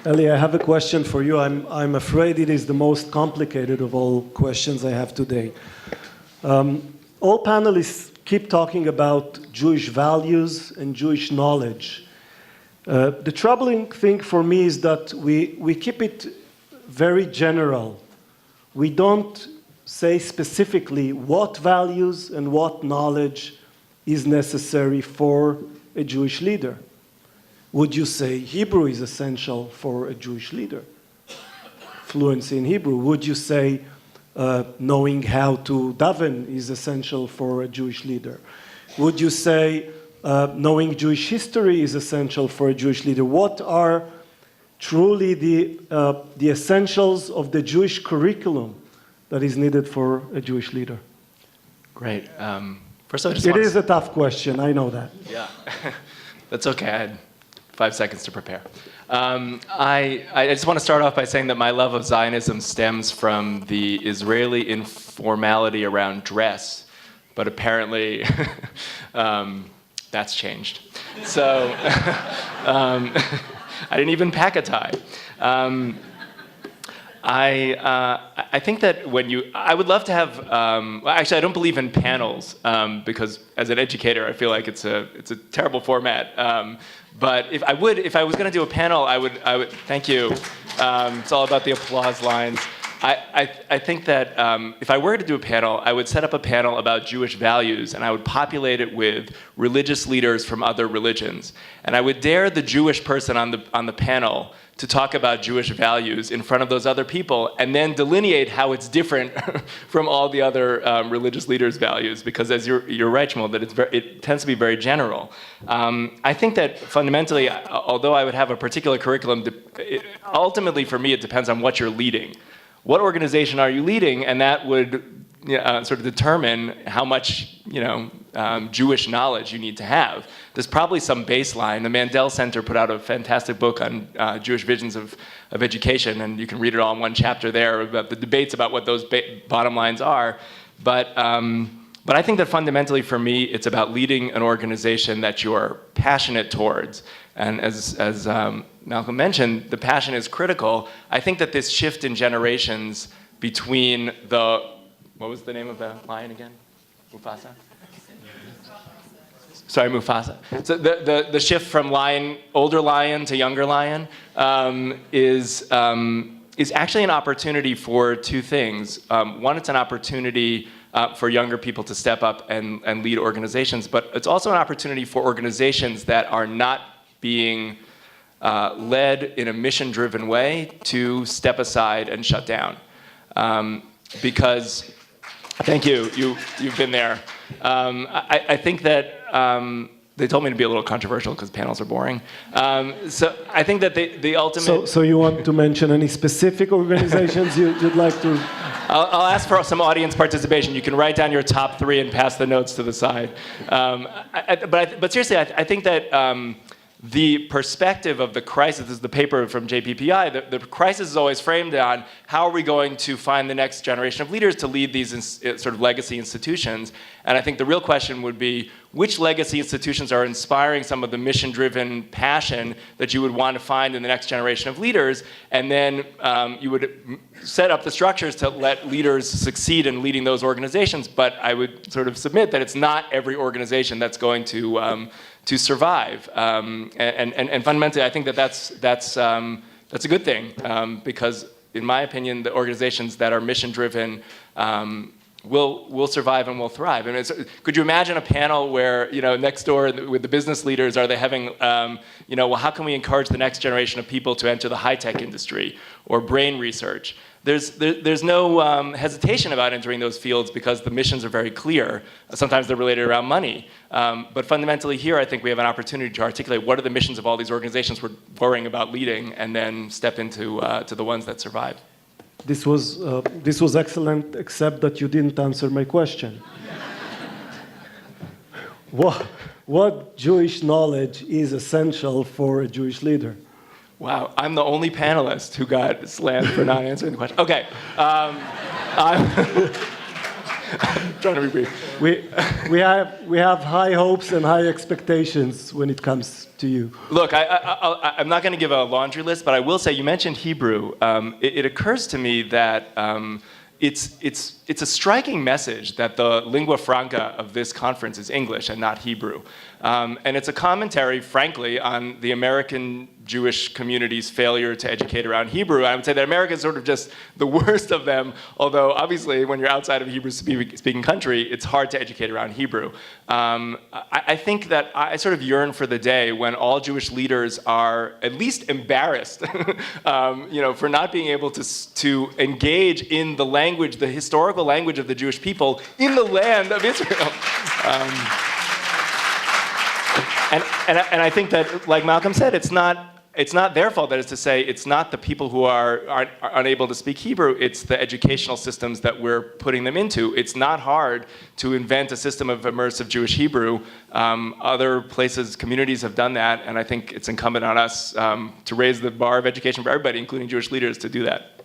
Elie, I have a question for you. I'm afraid it is the most complicated of all questions I have today. All panelists keep talking about Jewish values and Jewish knowledge. The troubling thing for me is that we keep it very general. We don't say specifically what values and what knowledge is necessary for a Jewish leader. Would you say Hebrew is essential for a Jewish leader? Fluency in Hebrew. Would you say knowing how to daven is essential for a Jewish leader? Would you say knowing Jewish history is essential for a Jewish leader? What are truly the essentials of the Jewish curriculum that is needed for a Jewish leader? Great. First, I just It is a tough question, I know that. Yeah, that's okay. I had 5 seconds to prepare. I just want to start off by saying that my love of Zionism stems from the Israeli informality around dress, but apparently that's changed. So I didn't even pack a tie. I think that I would love to have, actually I don't believe in panels because as an educator I feel like it's a terrible format. But if I was going to do a panel, I would, thank you. It's all about the applause lines. I think that if I were to do a panel, I would set up a panel about Jewish values, and I would populate it with religious leaders from other religions. And I would dare the Jewish person on the panel to talk about Jewish values in front of those other people, and then delineate how it's different from all the other religious leaders' values. Because as you're right, Shmuel, that it tends to be very general. I think that fundamentally, although I would have a particular curriculum, ultimately for me it depends on what you're leading. What organization are you leading? And that would sort of determine how much Jewish knowledge you need to have. There's probably some baseline. The Mandel Center put out a fantastic book on Jewish visions of education, and you can read it all in one chapter there about the debates about what those bottom lines are. But I think that fundamentally for me, it's about leading an organization that you're passionate towards. And as Malcolm mentioned, the passion is critical. I think that this shift in generations between what was the name of the lion again? Mufasa? Sorry, Mufasa. So the shift from older lion to younger lion is actually an opportunity for two things. One, it's an opportunity for younger people to step up and lead organizations, but it's also an opportunity for organizations that are not being led in a mission-driven way to step aside and shut down. Because, thank you, you've been there. I think that they told me to be a little controversial because panels are boring. So I think that the ultimate... So you want to mention any specific organizations you'd like to... I'll ask for some audience participation. You can write down your top 3 and pass the notes to the side. But seriously, I think that the perspective of the crisis, this is the paper from JPPI, the crisis is always framed on how are we going to find the next generation of leaders to lead these sort of legacy institutions. And I think the real question would be, which legacy institutions are inspiring some of the mission-driven passion that you would want to find in the next generation of leaders? And then you would set up the structures to let leaders succeed in leading those organizations. But I would sort of submit that it's not every organization that's going to survive. And fundamentally, I think that that's a good thing because, in my opinion, the organizations that are mission-driven will survive and will thrive. I mean, could you imagine a panel where, next door with the business leaders, are they having, well, how can we encourage the next generation of people to enter the high-tech industry or brain research? There's no hesitation about entering those fields because the missions are very clear. Sometimes they're related around money. But fundamentally here, I think we have an opportunity to articulate what are the missions of all these organizations we're worrying about leading and then step into to the ones that survive. This was excellent, except that you didn't answer my question. What Jewish knowledge is essential for a Jewish leader? Wow, I'm the only panelist who got slammed for not answering the question. Okay. Trying to be brief. We have high hopes and high expectations when it comes to you. Look, I'm not going to give a laundry list, but I will say you mentioned Hebrew. It occurs to me that it's a striking message that the lingua franca of this conference is English and not Hebrew. And it's a commentary, frankly, on the American Jewish community's failure to educate around Hebrew. I would say that America is sort of just the worst of them, although obviously when you're outside of a Hebrew-speaking country, it's hard to educate around Hebrew. I think that I sort of yearn for the day when all Jewish leaders are at least embarrassed for not being able to engage in the language, the historical language of the Jewish people in the land of Israel. And I think that, like Malcolm said, it's not their fault. That is to say, it's not the people who are unable to speak Hebrew. It's the educational systems that we're putting them into. It's not hard to invent a system of immersive Jewish Hebrew. Other places, communities have done that, and I think it's incumbent on us to raise the bar of education for everybody, including Jewish leaders, to do that.